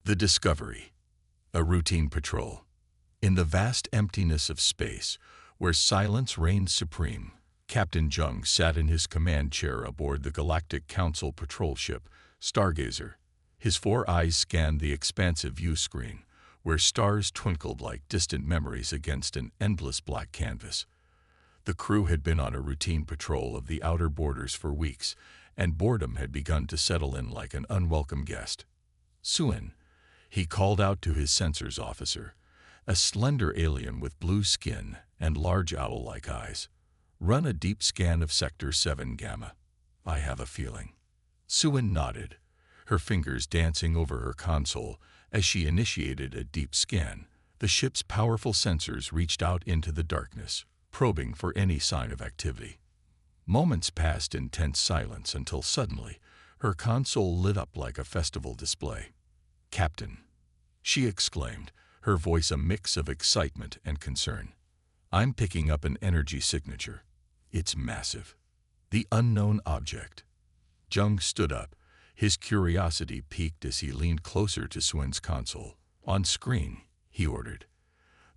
The Discovery, a routine patrol. In the vast emptiness of space, where silence reigned supreme, Captain Jung sat in his command chair aboard the Galactic Council patrol ship, Stargazer. His 4 eyes scanned the expansive view screen, where stars twinkled like distant memories against an endless black canvas. The crew had been on a routine patrol of the outer borders for weeks, and boredom had begun to settle in like an unwelcome guest. "Suen," he called out to his sensors officer, a slender alien with blue skin and large owl-like eyes. "Run a deep scan of Sector 7 Gamma. I have a feeling." Suen nodded, her fingers dancing over her console as she initiated a deep scan. The ship's powerful sensors reached out into the darkness, probing for any sign of activity. Moments passed in tense silence until suddenly, her console lit up like a festival display. "Captain," she exclaimed, her voice a mix of excitement and concern. "I'm picking up an energy signature. It's massive. The unknown object." Jung stood up, his curiosity piqued as he leaned closer to Suen's console. "On screen," he ordered.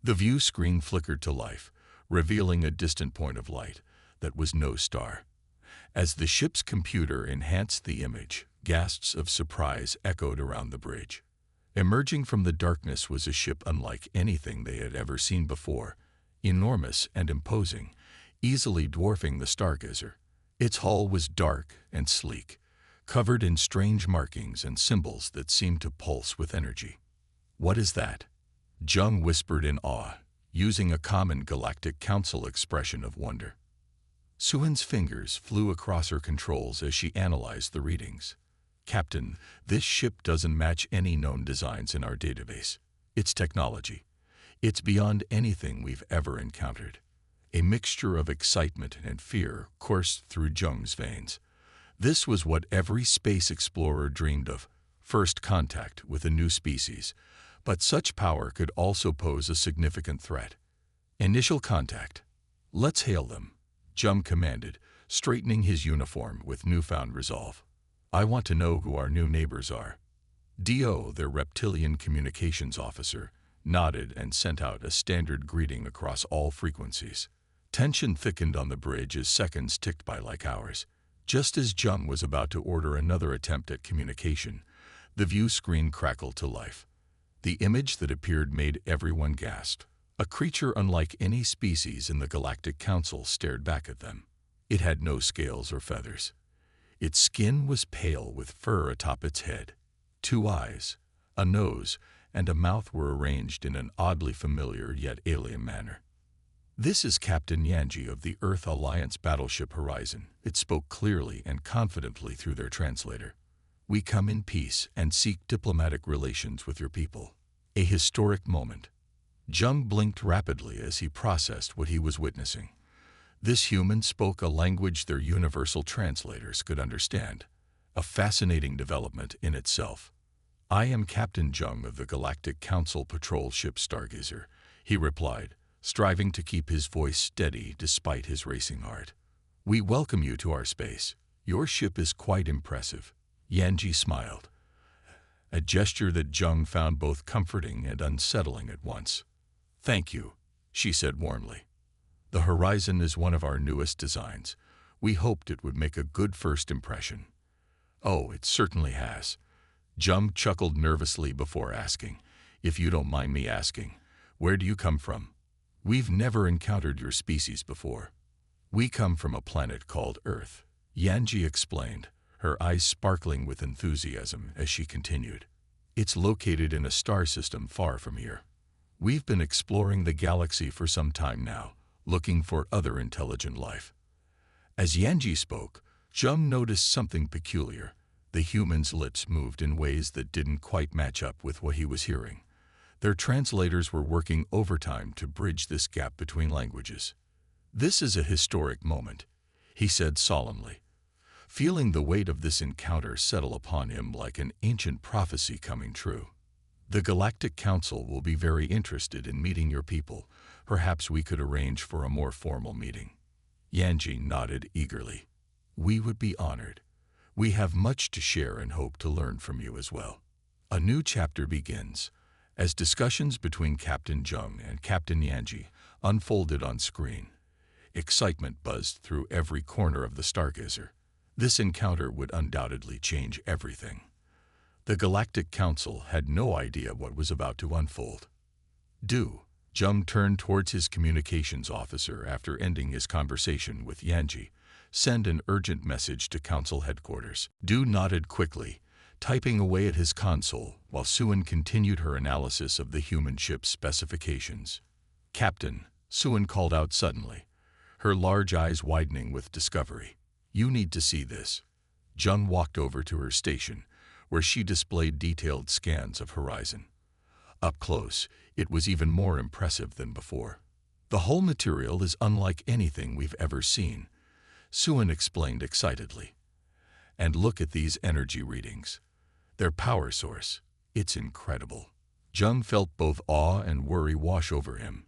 The view screen flickered to life, revealing a distant point of light that was no star. As the ship's computer enhanced the image, gasps of surprise echoed around the bridge. Emerging from the darkness was a ship unlike anything they had ever seen before, enormous and imposing, easily dwarfing the Stargazer. Its hull was dark and sleek, covered in strange markings and symbols that seemed to pulse with energy. "What is that?" Jung whispered in awe, using a common Galactic Council expression of wonder. Suen's fingers flew across her controls as she analyzed the readings. "Captain, this ship doesn't match any known designs in our database. Its technology. It's beyond anything we've ever encountered." A mixture of excitement and fear coursed through Jung's veins. This was what every space explorer dreamed of, first contact with a new species. But such power could also pose a significant threat. "Initial contact. Let's hail them," Jung commanded, straightening his uniform with newfound resolve. "I want to know who our new neighbors are." Do, their reptilian communications officer, nodded and sent out a standard greeting across all frequencies. Tension thickened on the bridge as seconds ticked by like hours. Just as Jung was about to order another attempt at communication, the view screen crackled to life. The image that appeared made everyone gasp. A creature unlike any species in the Galactic Council stared back at them. It had no scales or feathers. Its skin was pale with fur atop its head. 2 eyes, a nose, and a mouth were arranged in an oddly familiar yet alien manner. "This is Captain Yanji of the Earth Alliance Battleship Horizon," it spoke clearly and confidently through their translator. "We come in peace and seek diplomatic relations with your people." A historic moment. Jung blinked rapidly as he processed what he was witnessing. This human spoke a language their universal translators could understand, a fascinating development in itself. "I am Captain Jung of the Galactic Council patrol ship Stargazer," he replied, striving to keep his voice steady despite his racing heart. "We welcome you to our space. Your ship is quite impressive." Yanji smiled, a gesture that Jung found both comforting and unsettling at once. "Thank you," she said warmly. "The Horizon is one of our newest designs. We hoped it would make a good first impression." "Oh, it certainly has." Jung chuckled nervously before asking, "If you don't mind me asking, where do you come from?" "We've never encountered your species before." "We come from a planet called Earth," Yanji explained, her eyes sparkling with enthusiasm as she continued. "It's located in a star system far from here. We've been exploring the galaxy for some time now, looking for other intelligent life." As Yanji spoke, Jung noticed something peculiar. The human's lips moved in ways that didn't quite match up with what he was hearing. Their translators were working overtime to bridge this gap between languages. "This is a historic moment," he said solemnly, feeling the weight of this encounter settle upon him like an ancient prophecy coming true. "The Galactic Council will be very interested in meeting your people. Perhaps we could arrange for a more formal meeting." Yanji nodded eagerly. "We would be honored. We have much to share and hope to learn from you as well." A new chapter begins, as discussions between Captain Jung and Captain Yanji unfolded on screen. Excitement buzzed through every corner of the Stargazer. This encounter would undoubtedly change everything. The Galactic Council had no idea what was about to unfold. Jung turned towards his communications officer after ending his conversation with Yanji. Send an urgent message to Council headquarters. Du nodded quickly, typing away at his console while Suan continued her analysis of the human ship's specifications. Captain, Suan called out suddenly, her large eyes widening with discovery. You need to see this. Jung walked over to her station, where she displayed detailed scans of horizon. Up close, it was even more impressive than before. The whole material is unlike anything we've ever seen, Suan explained excitedly. And look at these energy readings. Their power source. It's incredible. Jung felt both awe and worry wash over him.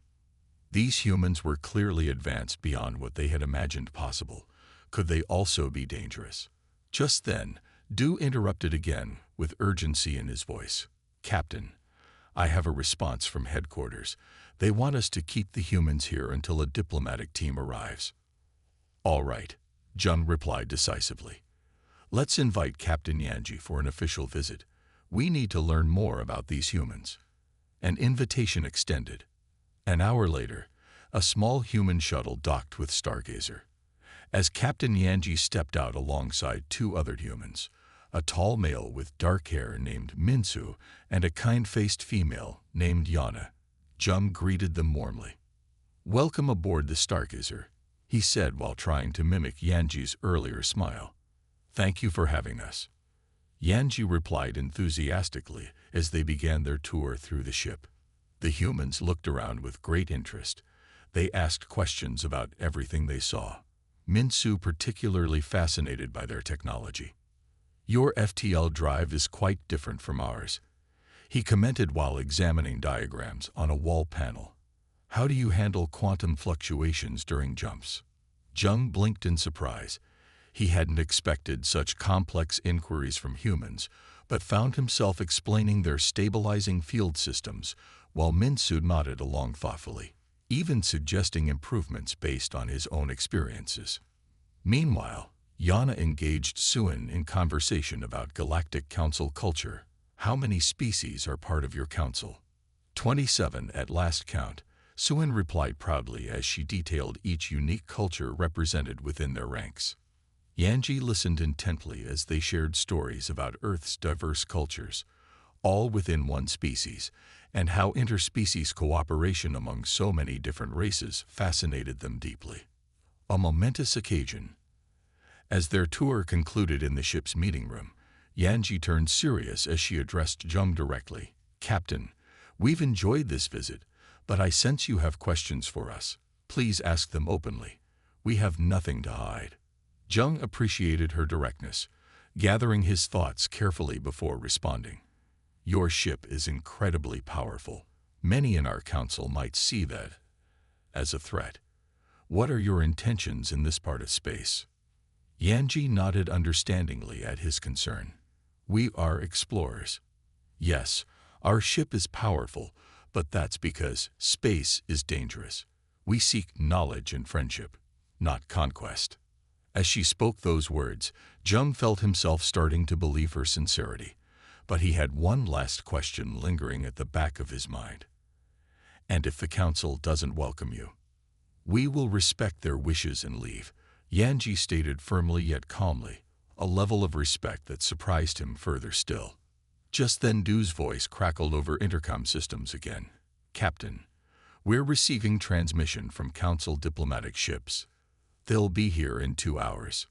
These humans were clearly advanced beyond what they had imagined possible. Could they also be dangerous? Just then, Du interrupted again with urgency in his voice. Captain, I have a response from headquarters. They want us to keep the humans here until a diplomatic team arrives. All right, Jung replied decisively. Let's invite Captain Yanji for an official visit. We need to learn more about these humans. An invitation extended. An hour later, a small human shuttle docked with Stargazer. As Captain Yanji stepped out alongside two other humans, a tall male with dark hair named Minsu and a kind-faced female named Yana, Jung greeted them warmly. Welcome aboard the Stargazer, he said while trying to mimic Yanji's earlier smile. Thank you for having us. Yanji replied enthusiastically as they began their tour through the ship. The humans looked around with great interest. They asked questions about everything they saw. Minsu particularly fascinated by their technology. Your FTL drive is quite different from ours, he commented while examining diagrams on a wall panel. How do you handle quantum fluctuations during jumps? Jung blinked in surprise. He hadn't expected such complex inquiries from humans, but found himself explaining their stabilizing field systems while Minsu nodded along thoughtfully, even suggesting improvements based on his own experiences. Meanwhile, Yana engaged Suan in conversation about Galactic Council culture. How many species are part of your council? 27 at last count, Suan replied proudly as she detailed each unique culture represented within their ranks. Yanji listened intently as they shared stories about Earth's diverse cultures, all within one species, and how interspecies cooperation among so many different races fascinated them deeply. A momentous occasion. As their tour concluded in the ship's meeting room, Yanji turned serious as she addressed Jung directly. Captain, we've enjoyed this visit, but I sense you have questions for us. Please ask them openly. We have nothing to hide. Jung appreciated her directness, gathering his thoughts carefully before responding. Your ship is incredibly powerful. Many in our council might see that as a threat. What are your intentions in this part of space? Yanji nodded understandingly at his concern. We are explorers. Yes, our ship is powerful, but that's because space is dangerous. We seek knowledge and friendship, not conquest. As she spoke those words, Jung felt himself starting to believe her sincerity, but he had one last question lingering at the back of his mind. And if the council doesn't welcome you? We will respect their wishes and leave, Yanji stated firmly yet calmly, a level of respect that surprised him further still. Just then Du's voice crackled over intercom systems again. Captain, we're receiving transmission from council diplomatic ships. They'll be here in 2 hours.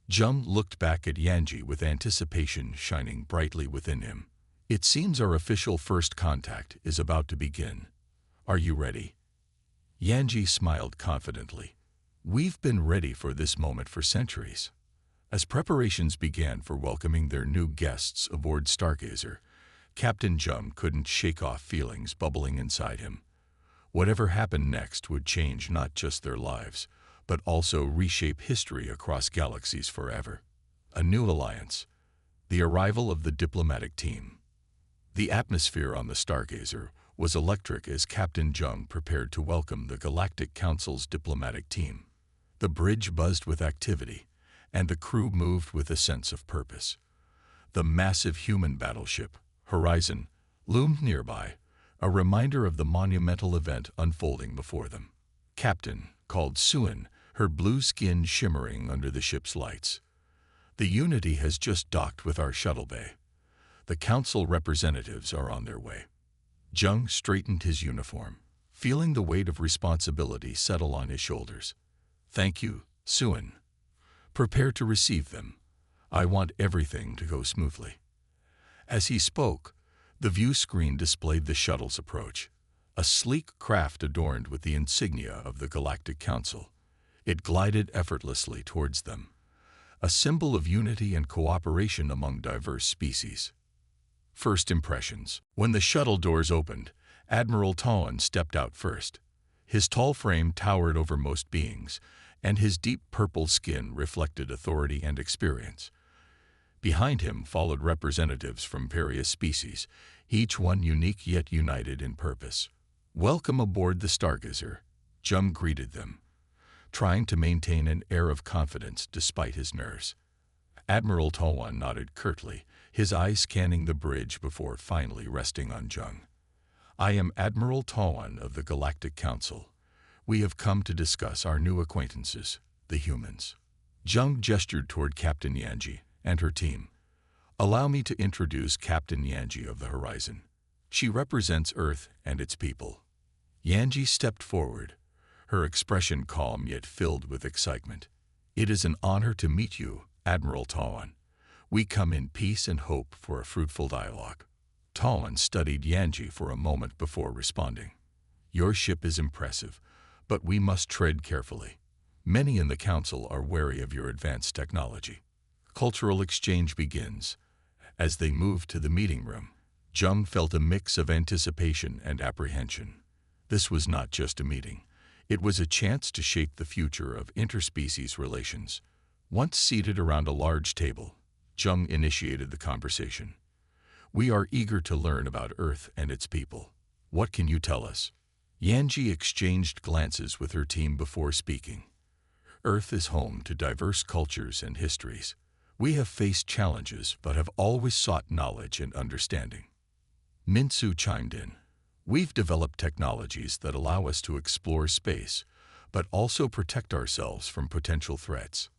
Jung looked back at Yanji with anticipation shining brightly within him. It seems our official first contact is about to begin. Are you ready? Yanji smiled confidently. We've been ready for this moment for centuries. As preparations began for welcoming their new guests aboard Stargazer, Captain Jung couldn't shake off feelings bubbling inside him. Whatever happened next would change not just their lives, but also reshape history across galaxies forever. A new alliance. The arrival of the diplomatic team. The atmosphere on the Stargazer was electric as Captain Jung prepared to welcome the Galactic Council's diplomatic team. The bridge buzzed with activity, and the crew moved with a sense of purpose. The massive human battleship, Horizon, loomed nearby, a reminder of the monumental event unfolding before them. Captain, called Suin, her blue skin shimmering under the ship's lights. The Unity has just docked with our shuttle bay. The council representatives are on their way. Jung straightened his uniform, feeling the weight of responsibility settle on his shoulders. Thank you, Suin. Prepare to receive them. I want everything to go smoothly. As he spoke, the view screen displayed the shuttle's approach, a sleek craft adorned with the insignia of the Galactic Council. It glided effortlessly towards them, a symbol of unity and cooperation among diverse species. First impressions. When the shuttle doors opened, Admiral Tawan stepped out first. His tall frame towered over most beings, and his deep purple skin reflected authority and experience. Behind him followed representatives from various species, each one unique yet united in purpose. Welcome aboard the Stargazer, Jung greeted them, trying to maintain an air of confidence despite his nerves. Admiral Tawan nodded curtly, his eyes scanning the bridge before finally resting on Jung. I am Admiral Tawan of the Galactic Council. We have come to discuss our new acquaintances, the humans. Jung gestured toward Captain Yanji and her team. Allow me to introduce Captain Yanji of the Horizon. She represents Earth and its people. Yanji stepped forward, her expression calm yet filled with excitement. It is an honor to meet you, Admiral Tawan. We come in peace and hope for a fruitful dialogue. Tawan studied Yanji for a moment before responding. Your ship is impressive, but we must tread carefully. Many in the Council are wary of your advanced technology. Cultural exchange begins. As they moved to the meeting room, Jung felt a mix of anticipation and apprehension. This was not just a meeting. It was a chance to shape the future of interspecies relations. Once seated around a large table, Jung initiated the conversation. We are eager to learn about Earth and its people. What can you tell us? Yanji exchanged glances with her team before speaking. Earth is home to diverse cultures and histories. We have faced challenges but have always sought knowledge and understanding. Minsu chimed in. We've developed technologies that allow us to explore space, but also protect ourselves from potential threats.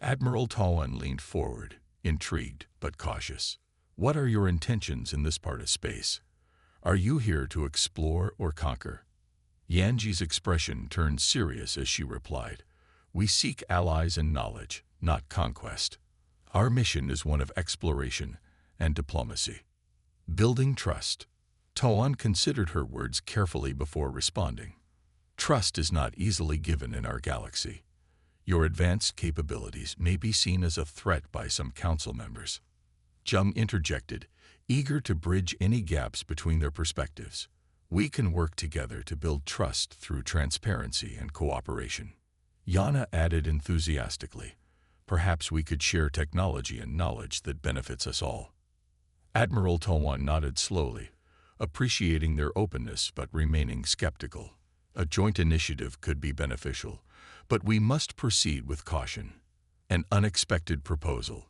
Admiral Tawan leaned forward, intrigued but cautious. What are your intentions in this part of space? Are you here to explore or conquer? Yanji's expression turned serious as she replied. We seek allies and knowledge, not conquest. Our mission is one of exploration and diplomacy. Building trust. Tawan considered her words carefully before responding. Trust is not easily given in our galaxy. Your advanced capabilities may be seen as a threat by some council members. Jung interjected, eager to bridge any gaps between their perspectives. We can work together to build trust through transparency and cooperation. Yana added enthusiastically, perhaps we could share technology and knowledge that benefits us all. Admiral Tawan nodded slowly, appreciating their openness but remaining skeptical. A joint initiative could be beneficial, but we must proceed with caution. An unexpected proposal.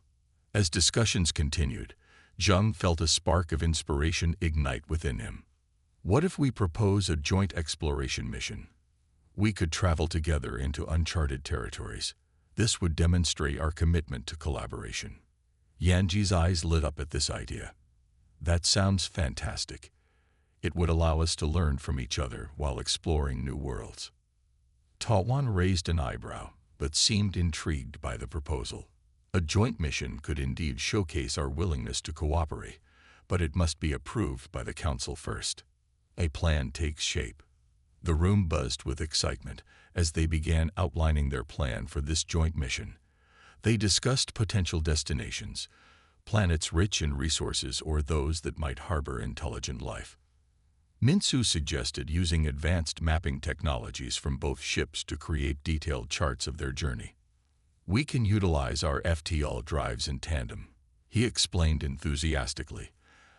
As discussions continued, Jung felt a spark of inspiration ignite within him. What if we propose a joint exploration mission? We could travel together into uncharted territories. This would demonstrate our commitment to collaboration. Yanji's eyes lit up at this idea. That sounds fantastic. It would allow us to learn from each other while exploring new worlds. Tawan raised an eyebrow, but seemed intrigued by the proposal. A joint mission could indeed showcase our willingness to cooperate, but it must be approved by the Council first. A plan takes shape. The room buzzed with excitement as they began outlining their plan for this joint mission. They discussed potential destinations, planets rich in resources or those that might harbor intelligent life. Minsu suggested using advanced mapping technologies from both ships to create detailed charts of their journey. We can utilize our FTL drives in tandem, he explained enthusiastically.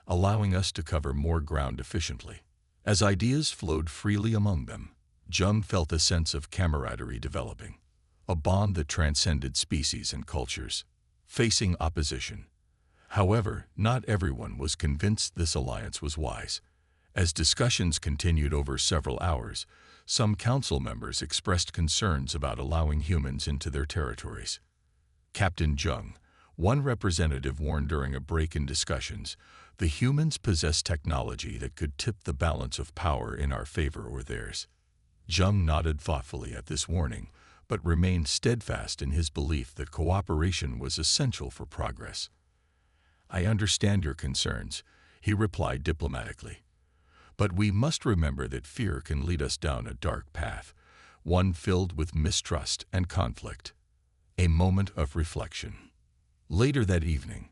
allowing us to cover more ground efficiently. As ideas flowed freely among them, Jung felt a sense of camaraderie developing, a bond that transcended species and cultures. Facing opposition, however, not everyone was convinced this alliance was wise. As discussions continued over several hours, some council members expressed concerns about allowing humans into their territories. Captain Jung, one representative, warned during a break in discussions, the humans possess technology that could tip the balance of power in our favor or theirs. Jung nodded thoughtfully at this warning, but remained steadfast in his belief that cooperation was essential for progress. "I understand your concerns," he replied diplomatically. "But we must remember that fear can lead us down a dark path, one filled with mistrust and conflict." A moment of reflection. Later that evening,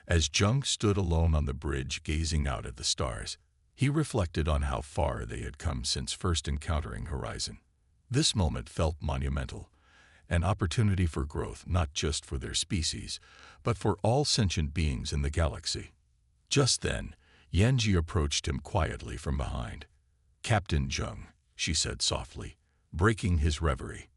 as Jung stood alone on the bridge gazing out at the stars, he reflected on how far they had come since first encountering Horizon. This moment felt monumental, an opportunity for growth not just for their species, but for all sentient beings in the galaxy. Just then, Yanji approached him quietly from behind. "Captain Jung," she said softly, breaking his reverie.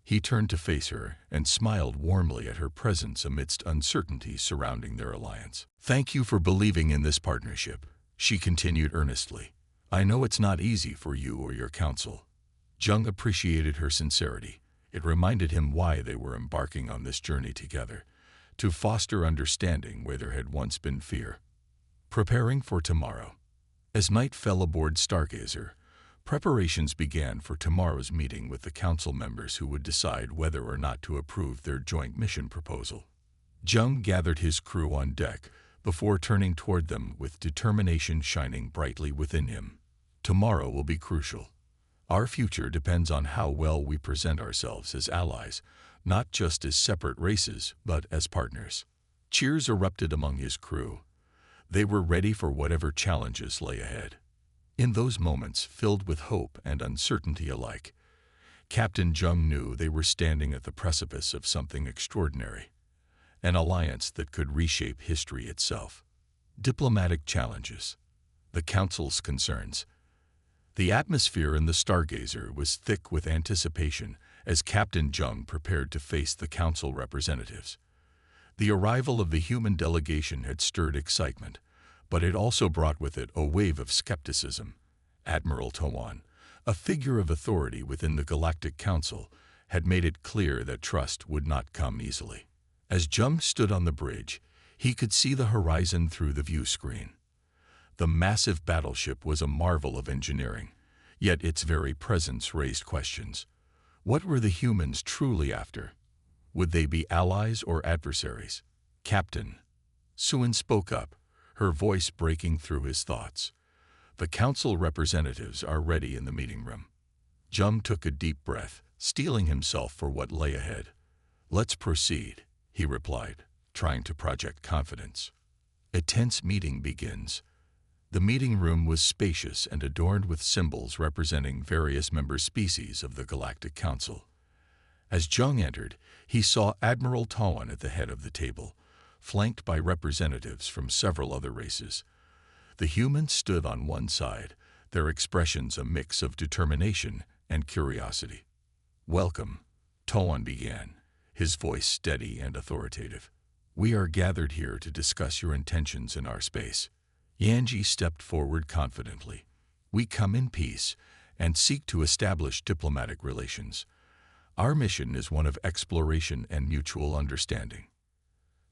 He turned to face her and smiled warmly at her presence amidst uncertainty surrounding their alliance. "Thank you for believing in this partnership," she continued earnestly. "I know it's not easy for you or your council." Jung appreciated her sincerity. It reminded him why they were embarking on this journey together, to foster understanding where there had once been fear. Preparing for tomorrow. As night fell aboard Stargazer, preparations began for tomorrow's meeting with the council members who would decide whether or not to approve their joint mission proposal. Jung gathered his crew on deck before turning toward them with determination shining brightly within him. "Tomorrow will be crucial. Our future depends on how well we present ourselves as allies, not just as separate races, but as partners." Cheers erupted among his crew. They were ready for whatever challenges lay ahead. In those moments filled with hope and uncertainty alike, Captain Jung knew they were standing at the precipice of something extraordinary, an alliance that could reshape history itself. Diplomatic challenges. The Council's concerns. The atmosphere in the Stargazer was thick with anticipation as Captain Jung prepared to face the Council representatives. The arrival of the human delegation had stirred excitement, but it also brought with it a wave of skepticism. Admiral Towan, a figure of authority within the Galactic Council, had made it clear that trust would not come easily. As Jung stood on the bridge, he could see the horizon through the view screen. The massive battleship was a marvel of engineering, yet its very presence raised questions. What were the humans truly after? Would they be allies or adversaries? "Captain," Suin spoke up, her voice breaking through his thoughts. "The council representatives are ready in the meeting room." Jung took a deep breath, steeling himself for what lay ahead. "Let's proceed," he replied, trying to project confidence. A tense meeting begins. The meeting room was spacious and adorned with symbols representing various member species of the Galactic Council. As Jung entered, he saw Admiral Tawan at the head of the table, flanked by representatives from several other races. The humans stood on one side, their expressions a mix of determination and curiosity. "Welcome," Tawan began, his voice steady and authoritative. "We are gathered here to discuss your intentions in our space." Yanji stepped forward confidently. "We come in peace and seek to establish diplomatic relations. Our mission is one of exploration and mutual understanding."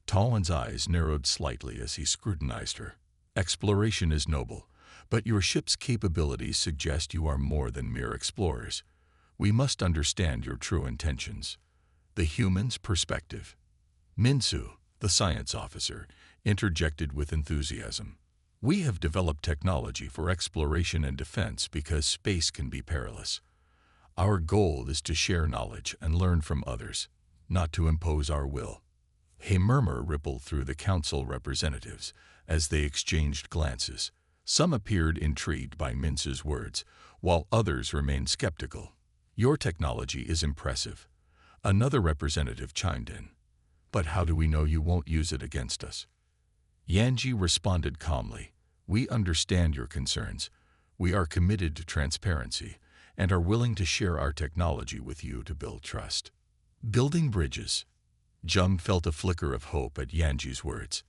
Tawan's eyes narrowed slightly as he scrutinized her. "Exploration is noble, but your ship's capabilities suggest you are more than mere explorers. We must understand your true intentions." The human's perspective. Minsu, the science officer, interjected with enthusiasm. "We have developed technology for exploration and defense because space can be perilous. Our goal is to share knowledge and learn from others, not to impose our will." A murmur rippled through the council representatives as they exchanged glances. Some appeared intrigued by Minsu's words, while others remained skeptical. "Your technology is impressive," another representative chimed in. "But how do we know you won't use it against us?" Yanji responded calmly. We understand your concerns. We are committed to transparency and are willing to share our technology with you to build trust. Building bridges. Jung felt a flicker of hope at Yanji's words.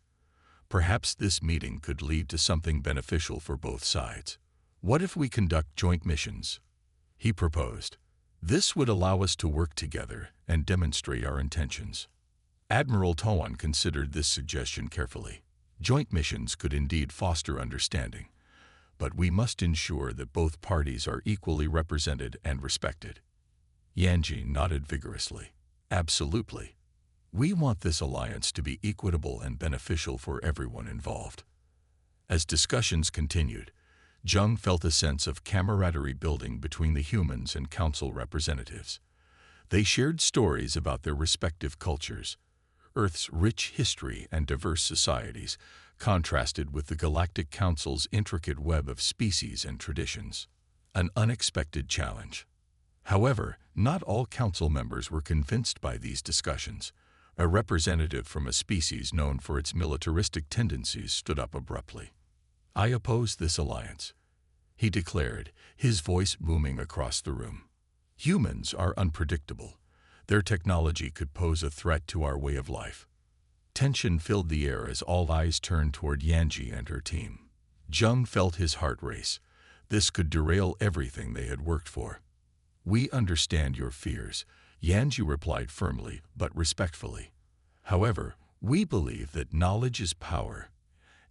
Perhaps this meeting could lead to something beneficial for both sides. What if we conduct joint missions? He proposed. This would allow us to work together and demonstrate our intentions. Admiral Toan considered this suggestion carefully. Joint missions could indeed foster understanding, but we must ensure that both parties are equally represented and respected. Yanji nodded vigorously. Absolutely. We want this alliance to be equitable and beneficial for everyone involved. As discussions continued, Jung felt a sense of camaraderie building between the humans and council representatives. They shared stories about their respective cultures, Earth's rich history and diverse societies, contrasted with the Galactic Council's intricate web of species and traditions. An unexpected challenge. However, not all council members were convinced by these discussions. A representative from a species known for its militaristic tendencies stood up abruptly. I oppose this alliance, he declared, his voice booming across the room. Humans are unpredictable. Their technology could pose a threat to our way of life. Tension filled the air as all eyes turned toward Yanji and her team. Jung felt his heart race. This could derail everything they had worked for. We understand your fears, Yanji replied firmly but respectfully. However, we believe that knowledge is power,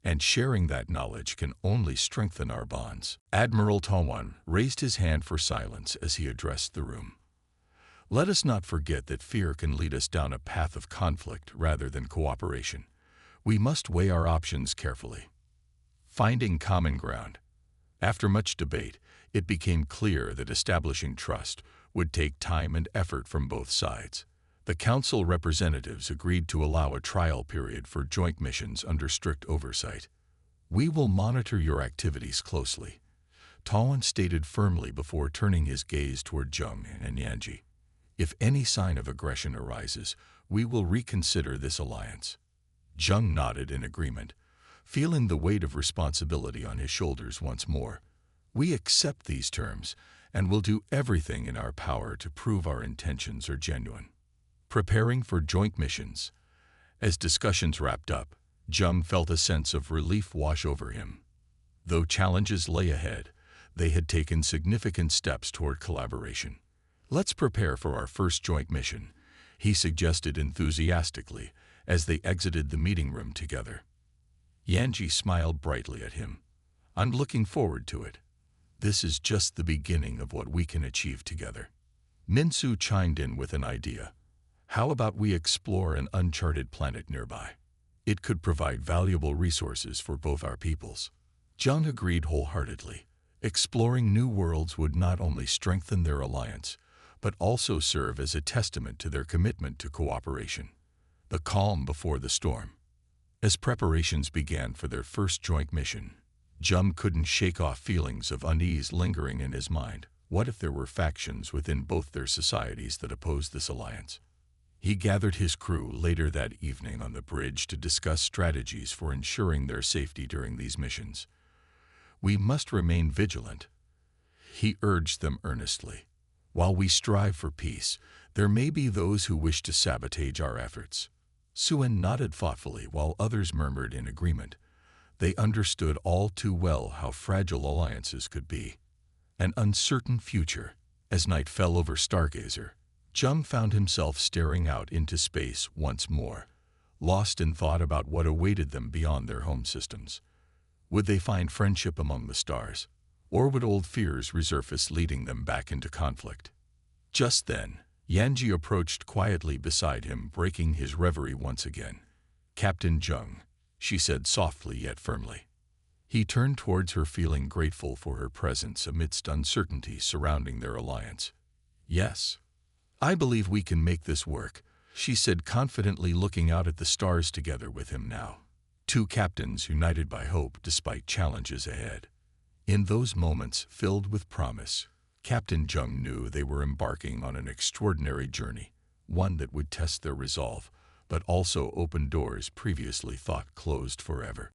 and sharing that knowledge can only strengthen our bonds. Admiral Toan raised his hand for silence as he addressed the room. Let us not forget that fear can lead us down a path of conflict rather than cooperation. We must weigh our options carefully. Finding common ground. After much debate, it became clear that establishing trust would take time and effort from both sides. The council representatives agreed to allow a trial period for joint missions under strict oversight. We will monitor your activities closely, Toan stated firmly before turning his gaze toward Jung and Yanji. If any sign of aggression arises, we will reconsider this alliance. Jung nodded in agreement, feeling the weight of responsibility on his shoulders once more. We accept these terms and will do everything in our power to prove our intentions are genuine. Preparing for joint missions. As discussions wrapped up, Jung felt a sense of relief wash over him. Though challenges lay ahead, they had taken significant steps toward collaboration. Let's prepare for our first joint mission, he suggested enthusiastically as they exited the meeting room together. Yanji smiled brightly at him. I'm looking forward to it. This is just the beginning of what we can achieve together. Minsu chimed in with an idea. How about we explore an uncharted planet nearby? It could provide valuable resources for both our peoples. Jung agreed wholeheartedly. Exploring new worlds would not only strengthen their alliance, but also serve as a testament to their commitment to cooperation. The calm before the storm. As preparations began for their first joint mission, Jung couldn't shake off feelings of unease lingering in his mind. What if there were factions within both their societies that opposed this alliance? He gathered his crew later that evening on the bridge to discuss strategies for ensuring their safety during these missions. We must remain vigilant, he urged them earnestly. While we strive for peace, there may be those who wish to sabotage our efforts. Suen nodded thoughtfully while others murmured in agreement. They understood all too well how fragile alliances could be. An uncertain future. As night fell over Stargazer, Jung found himself staring out into space once more, lost in thought about what awaited them beyond their home systems. Would they find friendship among the stars, or would old fears resurface, leading them back into conflict? Just then, Yanji approached quietly beside him, breaking his reverie once again. Captain Jung, she said softly yet firmly. He turned towards her, feeling grateful for her presence amidst uncertainty surrounding their alliance. Yes, I believe we can make this work, she said confidently, looking out at the stars together with him now. Two captains united by hope despite challenges ahead. In those moments filled with promise, Captain Jung knew they were embarking on an extraordinary journey, one that would test their resolve, but also open doors previously thought closed forever.